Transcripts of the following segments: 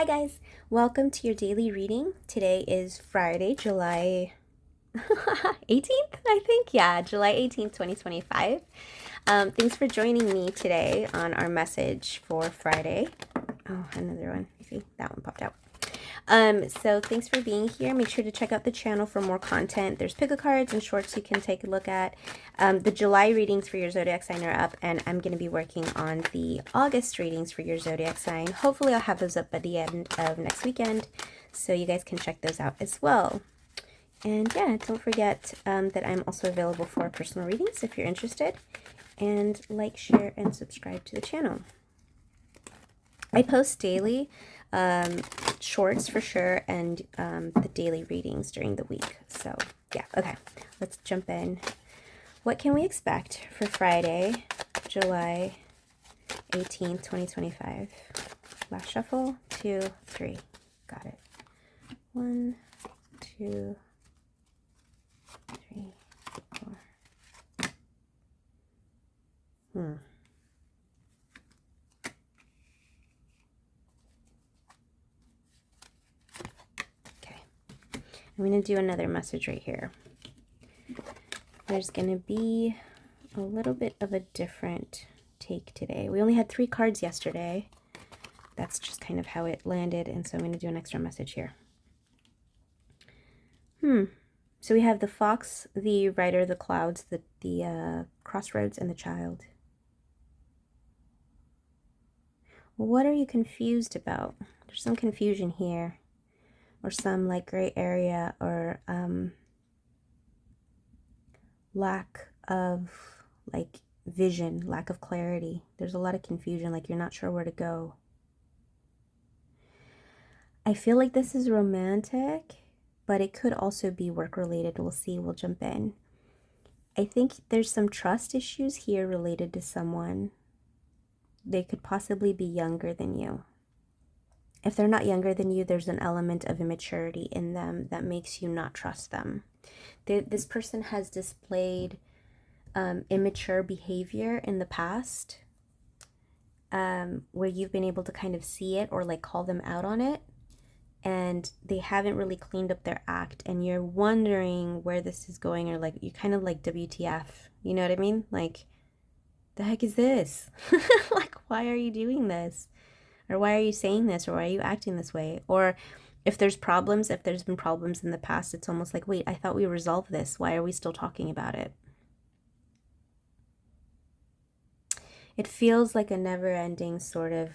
Hi guys, welcome to your daily reading. Today is Friday, July 18th, I think. Yeah, July 18th, 2025. Thanks for joining me today on our message for Friday. Oh, another one. See, that one popped out. So thanks for being here. Make sure to check out the channel for more content. There's pick-a-cards and shorts you can take a look at. The July readings for your zodiac sign are up, and I'm going to be working on the August readings for your zodiac sign. Hopefully I'll have those up by the end of next weekend, so you guys can check those out as well. And yeah, don't forget that I'm also available for personal readings if you're interested. And like, share, and subscribe to the channel. I post daily shorts for sure, and the daily readings during the week. So yeah, okay, let's jump in. What can we expect for Friday, July 18th, 2025? Last shuffle, 2, 3. Got it. 1, 2, 3, 4. I'm going to do another message right here. There's going to be a little bit of a different take today. We only had 3 cards yesterday. That's just kind of how it landed, and so I'm going to do an extra message here. So we have the fox, the rider, the clouds, the crossroads, and the child. What are you confused about? There's some confusion here, or some like gray area, or lack of like vision, lack of clarity. There's a lot of confusion, like you're not sure where to go. I feel like this is romantic, but it could also be work related. We'll see. We'll jump in. I think there's some trust issues here related to someone. They could possibly be younger than you. If they're not younger than you, there's an element of immaturity in them that makes you not trust them. This person has displayed immature behavior in the past, where you've been able to kind of see it or like call them out on it, and they haven't really cleaned up their act, and you're wondering where this is going, or like you kind of like WTF, you know what I mean? Like, the heck is this? Like, why are you doing this? Or why are you saying this? Or why are you acting this way? Or if there's problems, if there's been problems in the past, it's almost like, wait, I thought we resolved this. Why are we still talking about it? It feels like a never-ending sort of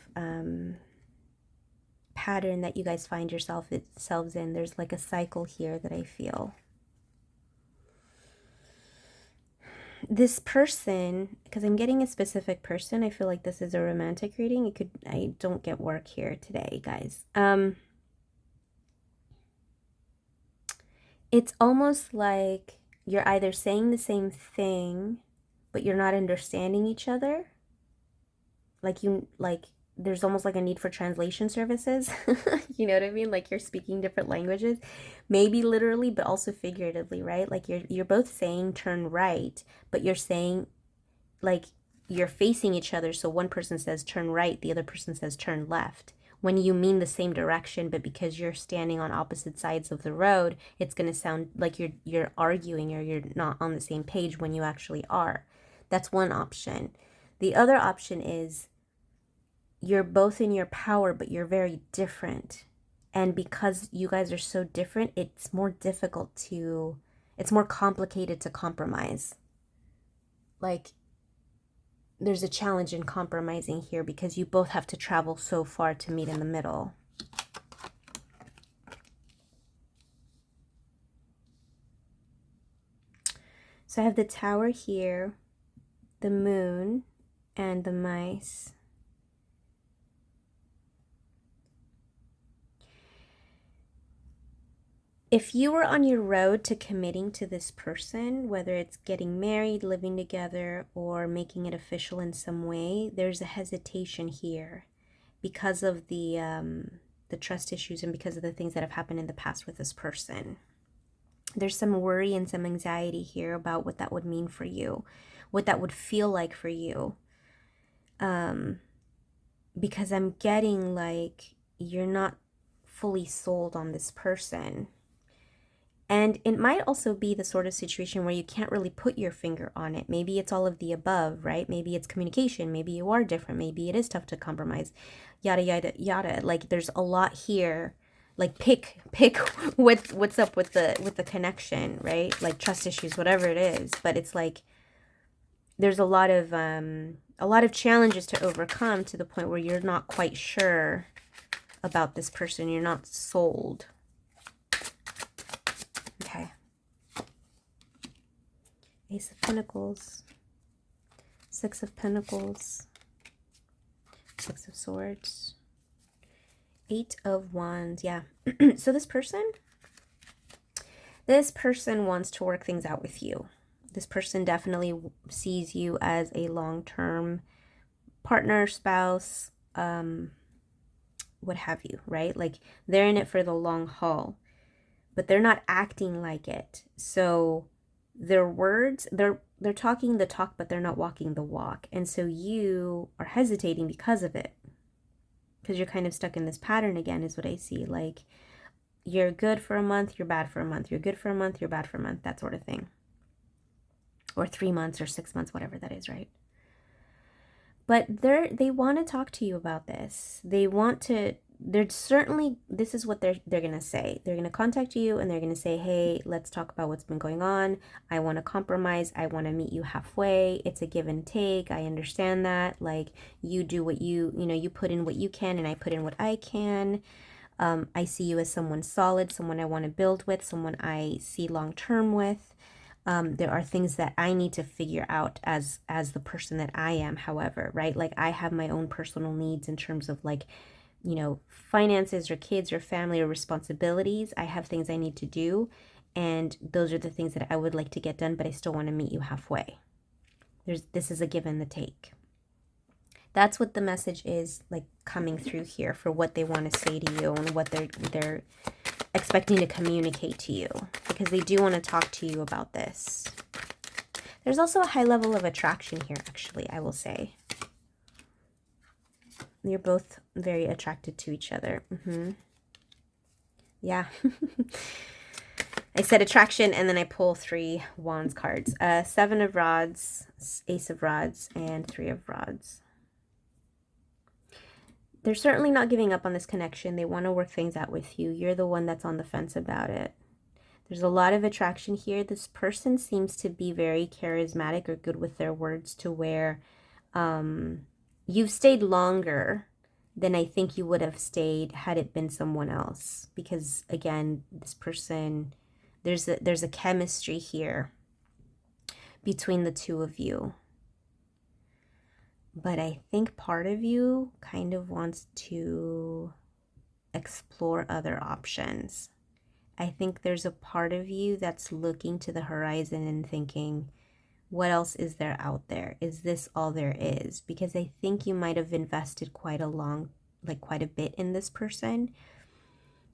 pattern that you guys find yourselves in. There's like a cycle here that I feel. This person, because I'm getting a specific person, I feel like this is a romantic reading. I don't get work here today, guys. It's almost like you're either saying the same thing, but you're not understanding each other. Like there's almost like a need for translation services. You know what I mean? Like you're speaking different languages, maybe literally, but also figuratively, right? Like you're both saying turn right, but you're saying like you're facing each other. So one person says turn right, the other person says turn left. When you mean the same direction, but because you're standing on opposite sides of the road, it's going to sound like you're arguing, or you're not on the same page when you actually are. That's one option. The other option is you're both in your power, but you're very different. And because you guys are so different, it's more difficult to, it's more complicated to compromise. Like, there's a challenge in compromising here because you both have to travel so far to meet in the middle. So I have the Tower here, the Moon, and the Mice. If you were on your road to committing to this person, whether it's getting married, living together, or making it official in some way, there's a hesitation here because of the trust issues and because of the things that have happened in the past with this person. There's some worry and some anxiety here about what that would mean for you, what that would feel like for you. Because I'm getting like you're not fully sold on this person. And it might also be the sort of situation where you can't really put your finger on it. Maybe it's all of the above, right? Maybe it's communication. Maybe you are different. Maybe it is tough to compromise. Yada, yada, yada. Like there's a lot here. Like pick what's up with the connection, right? Like trust issues, whatever it is. But it's like there's a lot of challenges to overcome to the point where you're not quite sure about this person. You're not sold. Okay. Ace of Pentacles, Six of Pentacles, Six of Swords, Eight of Wands. Yeah. So this person wants to work things out with you. This person definitely sees you as a long-term partner, spouse, what have you, right? Like they're in it for the long haul, but they're not acting like it. So their words, they're talking the talk, but they're not walking the walk. And so you are hesitating because of it, because you're kind of stuck in this pattern again, is what I see. Like you're good for a month, you're bad for a month. You're good for a month, you're bad for a month, that sort of thing. Or 3 months or 6 months, whatever that is, right? But they want to talk to you about this. They're certainly, this is what they're going to say. They're going to contact you and they're going to say, hey, let's talk about what's been going on. I want to compromise. I want to meet you halfway. It's a give and take. I understand that. Like you do what you put in what you can and I put in what I can. I see you as someone solid, someone I want to build with, someone I see long term with. There are things that I need to figure out as the person that I am, however, right? Like I have my own personal needs in terms of like, finances or kids or family or responsibilities. I have things I need to do. And those are the things that I would like to get done, but I still want to meet you halfway. This is a give and the take. That's what the message is like coming through here for what they want to say to you and what they're expecting to communicate to you, because they do want to talk to you about this. There's also a high level of attraction here, actually, I will say. You're both very attracted to each other. Yeah. I said attraction, and then I pull 3 Wands cards. 7 of Rods, Ace of Rods, and 3 of Rods. They're certainly not giving up on this connection. They want to work things out with you. You're the one that's on the fence about it. There's a lot of attraction here. This person seems to be very charismatic or good with their words, to where you've stayed longer than I think you would have stayed had it been someone else. Because again, this person, there's a chemistry here between the two of you. But I think part of you kind of wants to explore other options. I think there's a part of you that's looking to the horizon and thinking, what else is there out there? Is this all there is? Because I think you might have invested quite a bit in this person.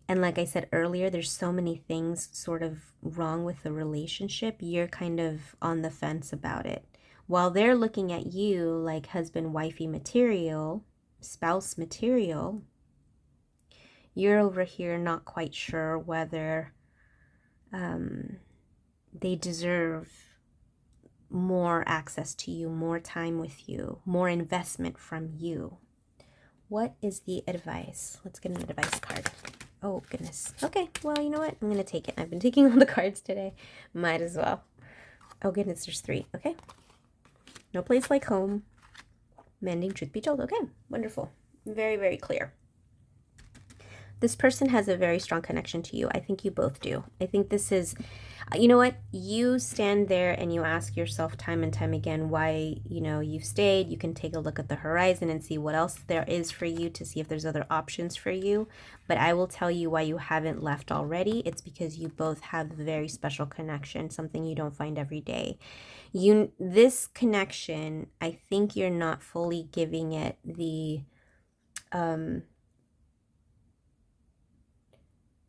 And like I said earlier, there's so many things sort of wrong with the relationship. You're kind of on the fence about it. While they're looking at you like husband, wifey material, spouse material, you're over here not quite sure whether they deserve more access to you, more time with you, more investment from you. What is the advice? Let's get an advice card. Oh, goodness. Okay, well, you know what? I'm going to take it. I've been taking all the cards today. Might as well. Oh, goodness, there's 3. Okay. No place like home. Mending, truth be told. Okay, wonderful. Very, very clear. This person has a very strong connection to you. I think you both do. I think this is, you know what? You stand there and you ask yourself time and time again why, you've stayed. You can take a look at the horizon and see what else there is for you, to see if there's other options for you. But I will tell you why you haven't left already. It's because you both have a very special connection, something you don't find every day. This connection, I think you're not fully giving it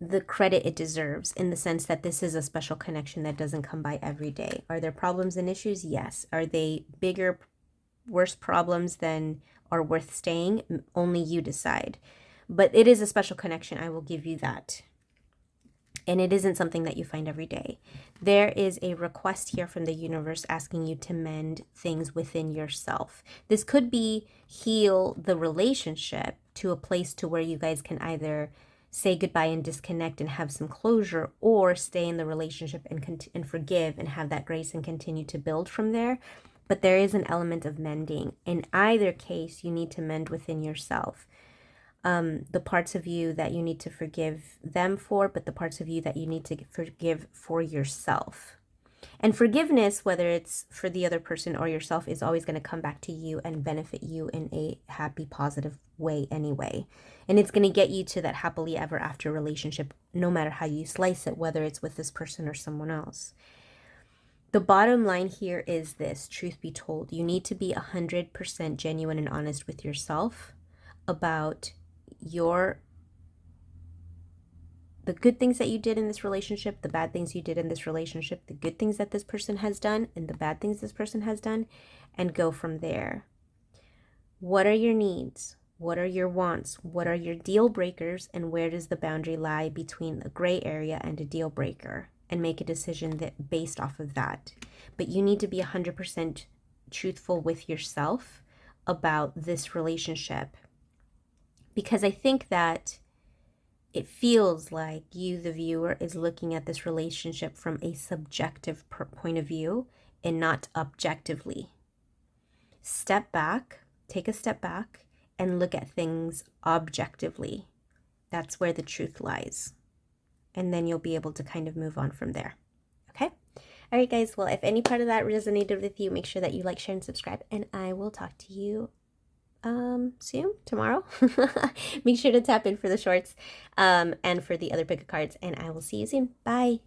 the credit it deserves, in the sense that this is a special connection that doesn't come by every day. Are there problems and issues? Yes. Are they bigger, worse problems than are worth staying? Only you decide. But it is a special connection. I will give you that. And it isn't something that you find every day. There is a request here from the universe asking you to mend things within yourself. This could be heal the relationship to a place to where you guys can either say goodbye and disconnect and have some closure, or stay in the relationship and forgive and have that grace and continue to build from there. But there is an element of mending. In either case, you need to mend within yourself. The parts of you that you need to forgive them for, but the parts of you that you need to forgive for yourself. And forgiveness, whether it's for the other person or yourself, is always going to come back to you and benefit you in a happy, positive way anyway. And it's going to get you to that happily ever after relationship, no matter how you slice it, whether it's with this person or someone else. The bottom line here is this, truth be told, you need to be 100% genuine and honest with yourself about the good things that you did in this relationship, the bad things you did in this relationship, the good things that this person has done and the bad things this person has done, and go from there. What are your needs? What are your wants? What are your deal breakers? And where does the boundary lie between a gray area and a deal breaker? And make a decision that based off of that. But you need to be 100% truthful with yourself about this relationship. Because I think that it feels like you, the viewer, is looking at this relationship from a subjective point of view and not objectively. Step back, take a step back, and look at things objectively. That's where the truth lies. And then you'll be able to kind of move on from there. Okay? All right, guys. Well, if any part of that resonated with you, make sure that you like, share, and subscribe. And I will talk to you soon, tomorrow. Make sure to tap in for the shorts and for the other pick cards, and I will see you soon. Bye.